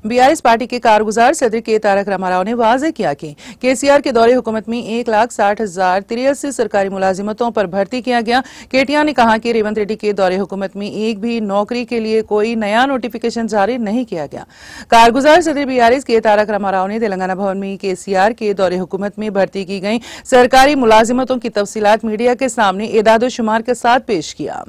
BRS party के कारगुजार सदर के तारक रामाराव ने वाज़ेह किया कि केसीआर के दौरे हुकूमत में 1,60,083 सरकारी मुलाजिमतों पर भर्ती किया गया। केटीआर ने कहा कि रेवंत रेड्डी के दौरे हुकूमत में एक भी नौकरी के लिए कोई नया नोटिफिकेशन जारी नहीं किया गया। कारगुजार सदर बीआरएस के तारक रामाराव ने तेलंगाना भवन में केसीआर के दौरे हुकूमत में भर्ती की गई सरकारी मुलाजिमतों की तफसीलात मीडिया के सामने एदाद-ओ-शुमार के साथ पेश किया।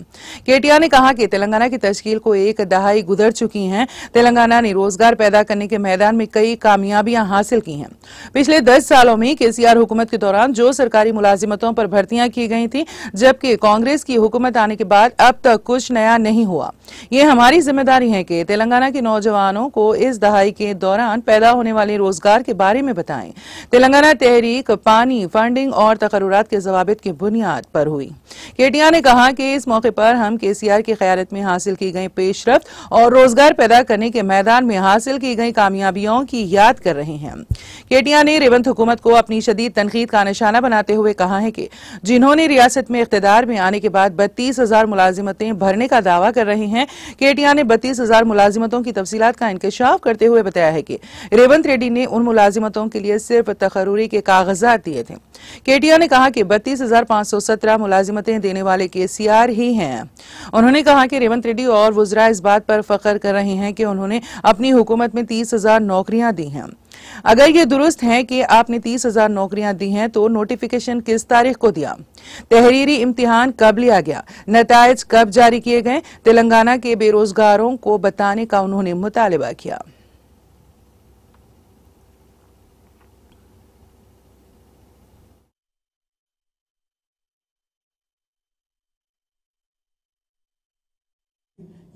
केटीआर ने कहा कि तेलंगाना की तश्कील को एक दहाई गुजर चुकी है। तेलंगाना ने रोजगार पैदा करने के मैदान में कई कामयाबियां हासिल की हैं। पिछले 10 सालों में केसीआर हुकूमत के दौरान जो सरकारी मुलाजिमतों पर भर्तियां की गई थी, जबकि कांग्रेस की हुकूमत आने के बाद अब तक कुछ नया नहीं हुआ। ये हमारी जिम्मेदारी है कि तेलंगाना के नौजवानों को इस दहाई के दौरान पैदा होने वाले रोजगार के बारे में बताएं। तेलंगाना तहरीक पानी, फंडिंग और तकर्रुरात के जवाबित की बुनियाद पर हुई। केटीआर ने कहा कि इस मौके पर हम केसीआर की क़यादत में हासिल की गई पेशरफ्त और रोजगार पैदा करने के मैदान में हासिल की गई कामयाबियों की याद कर रहे हैं। केटीआर ने रेवंत हुकूमत को अपनी शदीद तनकीद का निशाना बनाते हुए कहा है कि जिन्होंने रियासत में इख्तिदार में आने के बाद 32,000 मुलाजिमतें भरने का दावा कर रहे हैं। केटीआर ने 32,000 मुलाजिमतों की तफसीलात का इंकशाफ करते हुए बताया है कि रेवंत रेड्डी ने उन मुलाजिमतों के लिए सिर्फ तकर्रुरी के कागजात दिए थे। केटीआर ने कहा कि 32,517 मुलाजिमतें देने वाले केसीआर ही हैं। उन्होंने कहा कि रेवंत रेड्डी और वुज़रा इस बात पर फख्र कर रहे हैं कि उन्होंने अपनी हुकूमत में 30,000 नौकरियां दी हैं। अगर ये दुरुस्त है कि आपने 30,000 नौकरियां दी हैं, तो नोटिफिकेशन किस तारीख को दिया? तहरीरी इम्तिहान कब लिया गया? नताइज कब जारी किए गए? तेलंगाना के बेरोजगारों को बताने का उन्होंने मुतालिबा किया।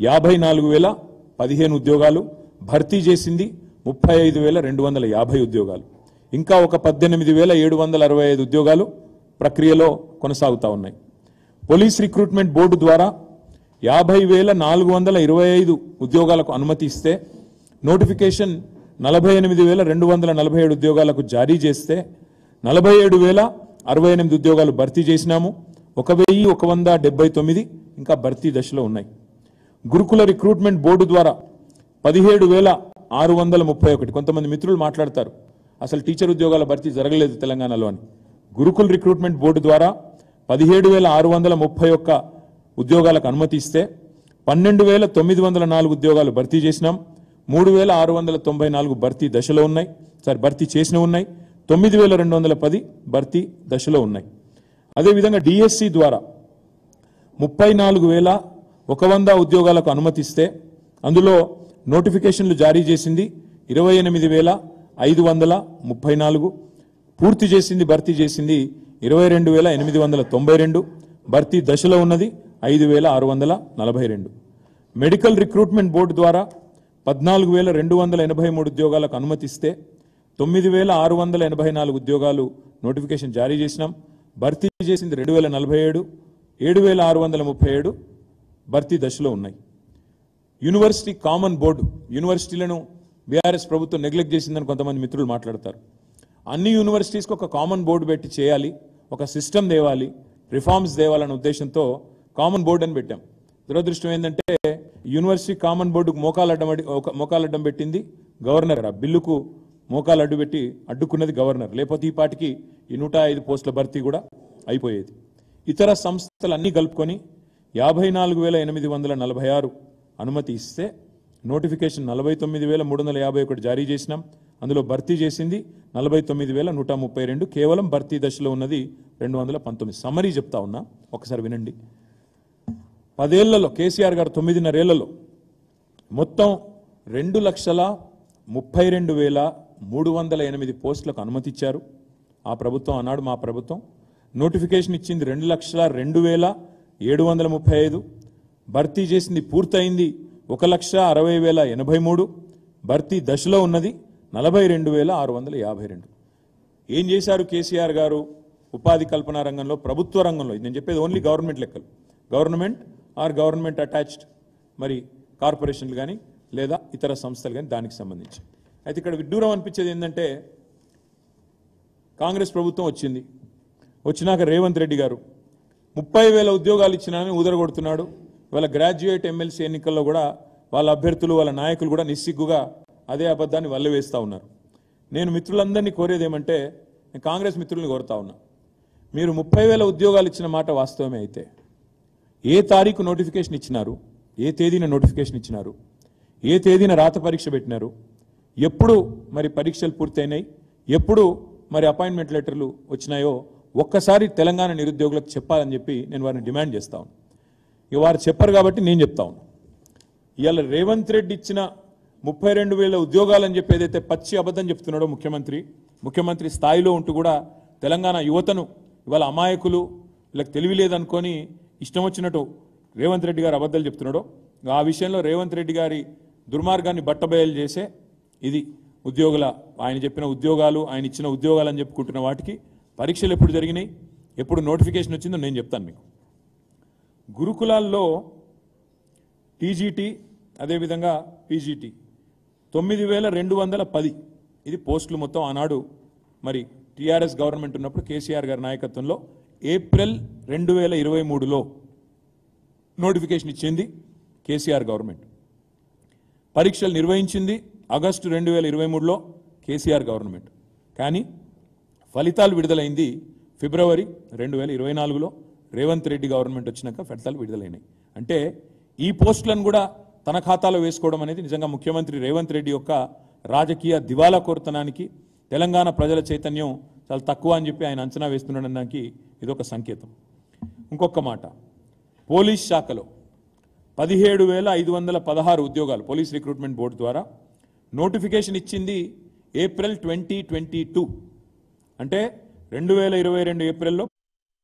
$54,000 15 ఉద్యోగాలు భర్తీ చేసింది 35,250 ఉద్యోగాలు. ఇంకా ఒక 18,765 ఉద్యోగాలు ప్రక్రియలో కొనసాగుతా ఉన్నాయి. పోలీస్ రిక్రూట్మెంట్ బోర్డు ద్వారా 50,425 ఉద్యోగాలకు అనుమతి ఇస్తే నోటిఫికేషన్ 48,247 ఉద్యోగాలకు జారీ చేస్తే 47,068 ఉద్యోగాలు భర్తీ చేసినాము. 1,179 ఇంకా భర్తీ దశలో ఉన్నాయి. గురుకుల రిక్రూట్మెంట్ బోర్డు ద్వారా 17,631 కొంతమంది మిత్రులు మాట్లాడతారు అసలు టీచర్ ఉద్యోగాల భర్తీ జరగలేదు తెలంగాణలో అని. గురుకుల రిక్రూట్మెంట్ బోర్డు ద్వారా 17,631 ఉద్యోగాలకు అనుమతి ఇస్తే 12,904 ఉద్యోగాలు భర్తీ చేసినాం. 3,694 భర్తీ దశలో ఉన్నాయి, భర్తీ చేసిన ఉన్నాయి. 9,210 భర్తీ దశలో ఉన్నాయి. అదేవిధంగా డిఎస్సి ద్వారా 34,100 ఉద్యోగాలకు అనుమతిస్తే అందులో నోటిఫికేషన్లు జారీ చేసింది 28,534, పూర్తి చేసింది భర్తీ చేసింది 22,892, భర్తీ దశలో ఉన్నది 5,642. మెడికల్ రిక్రూట్మెంట్ బోర్డు ద్వారా 14,283 ఉద్యోగాలకు అనుమతిస్తే 9,684 ఉద్యోగాలు నోటిఫికేషన్ జారీ చేసినాం. భర్తీ చేసింది 2,047, 7,637 భర్తీ దశలో ఉన్నాయి. యూనివర్సిటీ కామన్ బోర్డు, యూనివర్సిటీలను బీఆర్ఎస్ ప్రభుత్వం నెగ్లెక్ట్ చేసిందని కొంతమంది మిత్రులు మాట్లాడతారు. అన్ని యూనివర్సిటీస్కి ఒక కామన్ బోర్డు పెట్టి చేయాలి, ఒక సిస్టమ్ తేవాలి, రిఫార్మ్స్ తేవాలనే ఉద్దేశంతో కామన్ బోర్డు అని పెట్టాం. దురదృష్టం ఏంటంటే యూనివర్సిటీ కామన్ బోర్డుకు మోకాలడ్డం పెట్టింది గవర్నర్. ఆ బిల్లుకు మోకాలు అడ్డు పెట్టి అడ్డుకున్నది గవర్నర్. లేకపోతే ఈ పాటికి ఈ 105 పోస్టుల భర్తీ కూడా అయిపోయేది. ఇతర సంస్థలు అన్నీ కలుపుకొని 54,846 అనుమతి ఇస్తే నోటిఫికేషన్ 49,351 జారీ చేసినాం. అందులో భర్తీ చేసింది 49,132, కేవలం భర్తీ దశలో ఉన్నది 219. సమరీ చెప్తా ఉన్నా, ఒకసారి వినండి. 10 ఏళ్లలో కేసీఆర్ గారు 9.5 ఏళ్లలో మొత్తం 2,32,308 పోస్టులకు అనుమతి ఇచ్చారు. ఆ ప్రభుత్వం అన్నాడు మా ప్రభుత్వం. నోటిఫికేషన్ ఇచ్చింది 2,60,02,735, భర్తీ చేసింది పూర్తయింది 1,60,083, భర్తీ దశలో ఉన్నది 42,652. ఏం చేశారు కేసీఆర్ గారు ఉపాధి కల్పన రంగంలో, ప్రభుత్వ రంగంలో? నేను చెప్పేది ఓన్లీ గవర్నమెంట్ లెక్కలు, గవర్నమెంట్ ఆర్ గవర్నమెంట్ అటాచ్డ్ మరి కార్పొరేషన్లు కానీ లేదా ఇతర సంస్థలు కానీ దానికి సంబంధించి. అయితే ఇక్కడ విడ్డూరం అనిపించేది ఏంటంటే కాంగ్రెస్ ప్రభుత్వం వచ్చినాక రేవంత్ రెడ్డి గారు 30,000 ఉద్యోగాలు ఇచ్చినానని ఊదరగొడుతున్నాడు. వాళ్ళ గ్రాడ్యుయేట్ ఎమ్మెల్సీ ఎన్నికల్లో కూడా వాళ్ళ అభ్యర్థులు వాళ్ళ నాయకులు కూడా నిస్సిగ్గుగా అదే అబద్ధాన్ని వల్లవేస్తూ ఉన్నారు. నేను మిత్రులందరినీ కోరేది ఏమంటే, నేను కాంగ్రెస్ మిత్రుల్ని కోరుతా ఉన్నా, మీరు 30,000 ఉద్యోగాలు ఇచ్చిన మాట వాస్తవమే అయితే ఏ తారీఖు నోటిఫికేషన్ ఇచ్చినారు, ఏ తేదీన నోటిఫికేషన్ ఇచ్చినారు, ఏ తేదీన రాత పరీక్ష పెట్టినారు, ఎప్పుడు మరి పరీక్షలు పూర్తయినాయి, ఎప్పుడు మరి అపాయింట్మెంట్ లెటర్లు వచ్చినాయో ఒక్కసారి తెలంగాణ నిరుద్యోగులకు చెప్పాలని చెప్పి నేను వారిని డిమాండ్ చేస్తా ఉన్నాను. ఇక వారు చెప్పరు కాబట్టి నేను చెప్తా ఉన్నాను. ఇవాళ రేవంత్ రెడ్డి ఇచ్చిన 32,000 ఉద్యోగాలని చెప్పి ఏదైతే పచ్చి అబద్ధం చెప్తున్నాడో ముఖ్యమంత్రి స్థాయిలో ఉంటూ కూడా తెలంగాణ యువతను ఇవాళ అమాయకులు, వీళ్ళకి తెలివి లేదనుకొని ఇష్టం వచ్చినట్టు రేవంత్ రెడ్డి గారు అబద్ధాలు చెప్తున్నాడో, ఆ విషయంలో రేవంత్ రెడ్డి గారి దుర్మార్గాన్ని బట్టబయలు చేసే ఇది ఆయన చెప్పిన ఉద్యోగాలు, ఆయన ఇచ్చిన ఉద్యోగాలు అని చెప్పుకుంటున్న వాటికి పరీక్షలు ఎప్పుడు జరిగినాయి, ఎప్పుడు నోటిఫికేషన్ వచ్చిందో నేను చెప్తాను మీకు. గురుకులాల్లో టీజీటీ అదేవిధంగా పీజీటీ 9,210 ఇది పోస్టులు మొత్తం. ఆనాడు మరి టీఆర్ఎస్ గవర్నమెంట్ ఉన్నప్పుడు కేసీఆర్ గారి నాయకత్వంలో ఏప్రిల్ 2023లో నోటిఫికేషన్ ఇచ్చింది కేసీఆర్ గవర్నమెంట్. పరీక్షలు నిర్వహించింది ఆగస్టు 2023లో కేసీఆర్ గవర్నమెంట్. కానీ ఫలితాలు విడుదలైంది ఫిబ్రవరి 2024లో రేవంత్ రెడ్డి గవర్నమెంట్ వచ్చినాక ఫలితాలు విడుదలైనాయి. అంటే ఈ పోస్టులను కూడా తన ఖాతాలో వేసుకోవడం అనేది నిజంగా ముఖ్యమంత్రి రేవంత్ రెడ్డి యొక్క రాజకీయ దివాలా కోరుతనానికి, తెలంగాణ ప్రజల చైతన్యం చాలా తక్కువ అని చెప్పి ఆయన అంచనా వేస్తున్నాడనడానికి ఇదొక సంకేతం. ఇంకొక మాట, పోలీస్ శాఖలో 17,516 ఉద్యోగాలు పోలీస్ రిక్రూట్మెంట్ బోర్డు ద్వారా నోటిఫికేషన్ ఇచ్చింది ఏప్రిల్ 2022. అంటే 2022 ఏప్రిల్లో